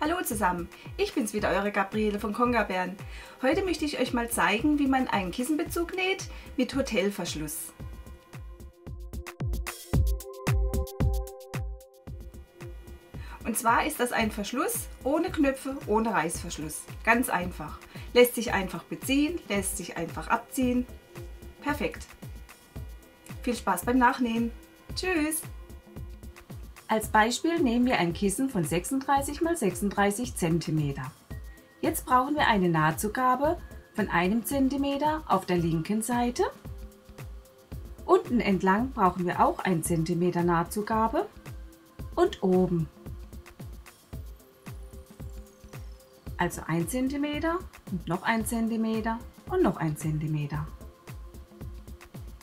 Hallo zusammen, ich bin's wieder, eure Gabriele von Kongabären. Heute möchte ich euch mal zeigen, wie man einen Kissenbezug näht mit Hotelverschluss. Und zwar ist das ein Verschluss ohne Knöpfe, ohne Reißverschluss. Ganz einfach. Lässt sich einfach beziehen, lässt sich einfach abziehen. Perfekt. Viel Spaß beim Nachnähen. Tschüss! Als Beispiel nehmen wir ein Kissen von 36 x 36 cm. Jetzt brauchen wir eine Nahtzugabe von 1 cm auf der linken Seite. Unten entlang brauchen wir auch 1 cm Nahtzugabe und oben. Also 1 cm und noch 1 cm und noch 1 cm.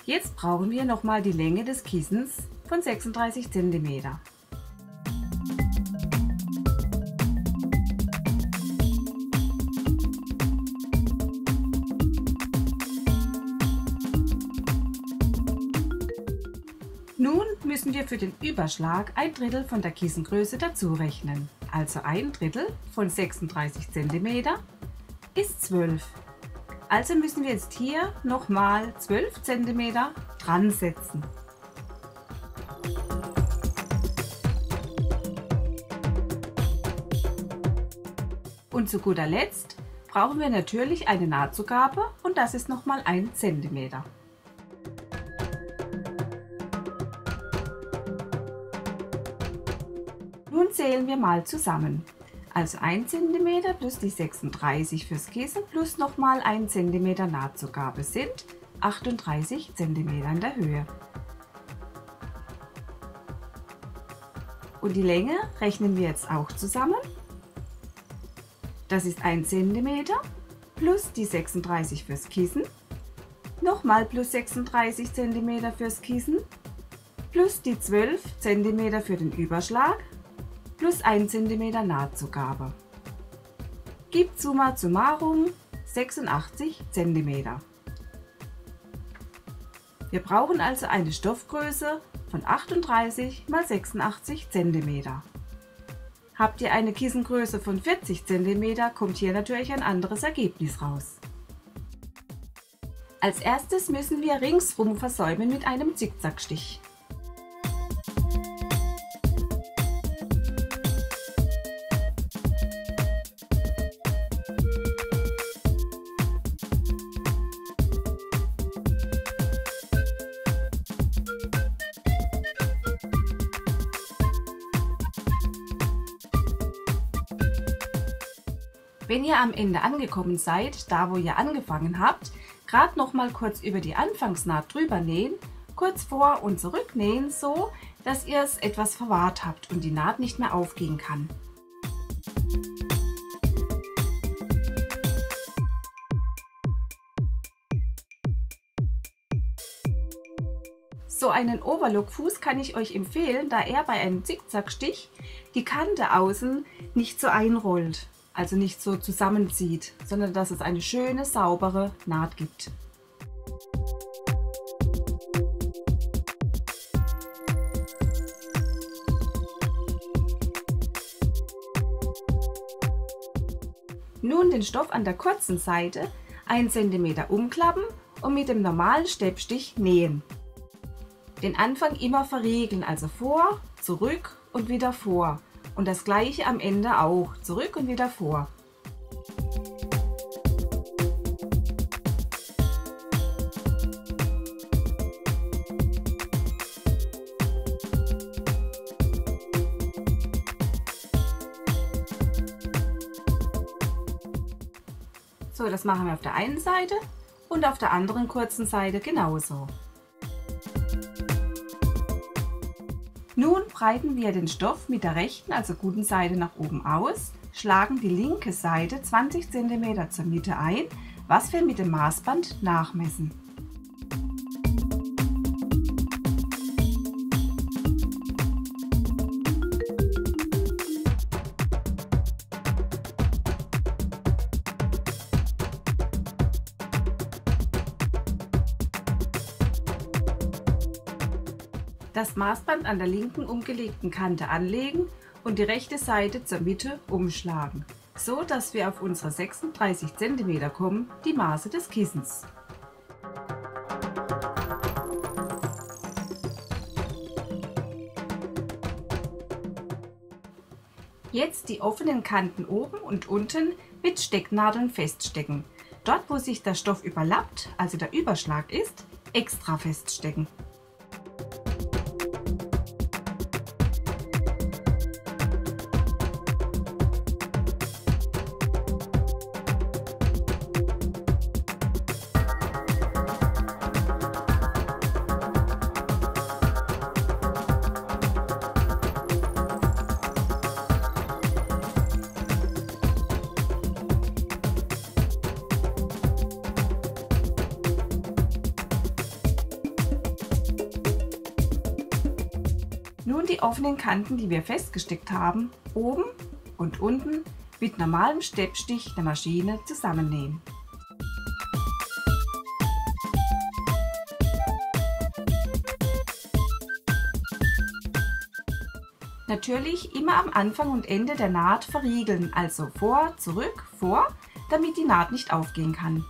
Jetzt brauchen wir nochmal die Länge des Kissens von 36 cm. Nun müssen wir für den Überschlag 1/3 von der Kissengröße dazu rechnen. Also 1/3 von 36 cm ist 12. Also müssen wir jetzt hier nochmal 12 cm dran setzen. Und zu guter Letzt brauchen wir natürlich eine Nahtzugabe und das ist nochmal 1 cm. Nun zählen wir mal zusammen. Also 1 cm plus die 36 fürs Kissen plus nochmal 1 cm Nahtzugabe sind 38 cm in der Höhe. Und die Länge rechnen wir jetzt auch zusammen. Das ist 1 cm plus die 36 fürs Kissen, nochmal plus 36 cm fürs Kissen, plus die 12 cm für den Überschlag, plus 1 cm Nahtzugabe. Gibt summa summarum 86 cm. Wir brauchen also eine Stoffgröße von 38 x 86 cm. Habt ihr eine Kissengröße von 40 cm, kommt hier natürlich ein anderes Ergebnis raus. Als erstes müssen wir ringsrum versäumen mit einem Zickzackstich. Wenn ihr am Ende angekommen seid, da wo ihr angefangen habt, gerade noch mal kurz über die Anfangsnaht drüber nähen, kurz vor und zurück nähen, so dass ihr es etwas verwahrt habt und die Naht nicht mehr aufgehen kann. So einen Overlockfuß kann ich euch empfehlen, da er bei einem Zickzackstich die Kante außen nicht so einrollt. Also nicht so zusammenzieht, sondern dass es eine schöne, saubere Naht gibt. Nun den Stoff an der kurzen Seite 1 cm umklappen und mit dem normalen Steppstich nähen. Den Anfang immer verriegeln, also vor, zurück und wieder vor. Und das gleiche am Ende auch, zurück und wieder vor. So, das machen wir auf der einen Seite und auf der anderen kurzen Seite genauso. Nun breiten wir den Stoff mit der rechten, also guten Seite nach oben aus, schlagen die linke Seite 20 cm zur Mitte ein, was wir mit dem Maßband nachmessen. Das Maßband an der linken umgelegten Kante anlegen und die rechte Seite zur Mitte umschlagen, so dass wir auf unsere 36 cm kommen, die Maße des Kissens. Jetzt die offenen Kanten oben und unten mit Stecknadeln feststecken. Dort, wo sich der Stoff überlappt, also der Überschlag ist, extra feststecken. Nun die offenen Kanten, die wir festgesteckt haben, oben und unten mit normalem Steppstich der Maschine zusammennähen. Natürlich immer am Anfang und Ende der Naht verriegeln, also vor, zurück, vor, damit die Naht nicht aufgehen kann.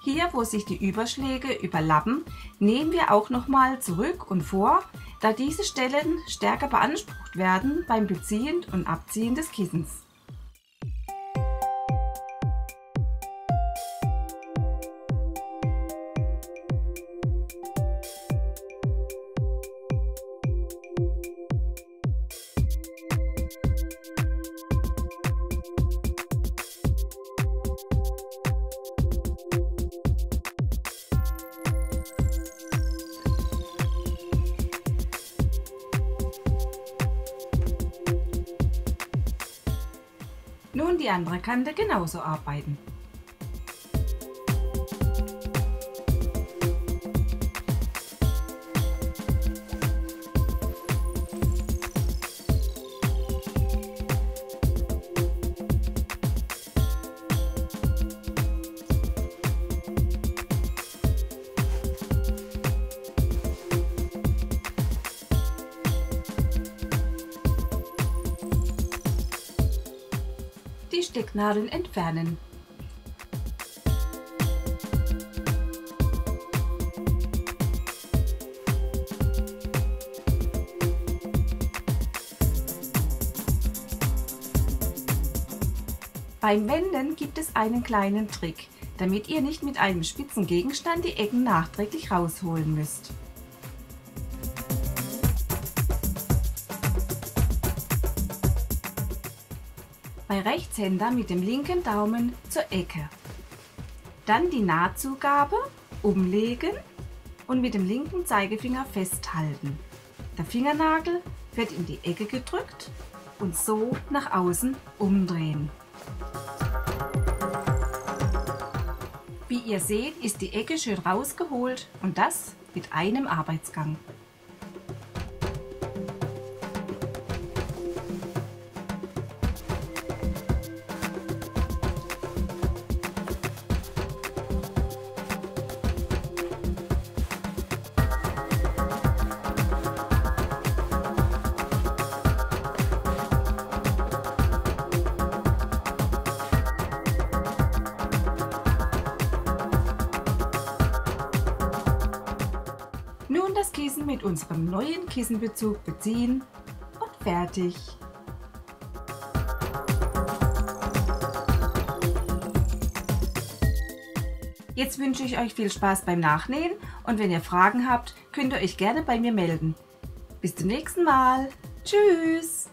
Hier, wo sich die Überschläge überlappen, nähen wir auch nochmal zurück und vor, da diese Stellen stärker beansprucht werden beim Beziehen und Abziehen des Kissens. Nun die andere Kante genauso arbeiten. Die Stecknadeln entfernen. Beim Wenden gibt es einen kleinen Trick, damit ihr nicht mit einem spitzen Gegenstand die Ecken nachträglich rausholen müsst. Bei Rechtshänder mit dem linken Daumen zur Ecke. Dann die Nahtzugabe umlegen und mit dem linken Zeigefinger festhalten. Der Fingernagel wird in die Ecke gedrückt und so nach außen umdrehen. Wie ihr seht, ist die Ecke schön rausgeholt und das mit einem Arbeitsgang. Nun das Kissen mit unserem neuen Kissenbezug beziehen und fertig. Jetzt wünsche ich euch viel Spaß beim Nachnähen und wenn ihr Fragen habt, könnt ihr euch gerne bei mir melden. Bis zum nächsten Mal. Tschüss!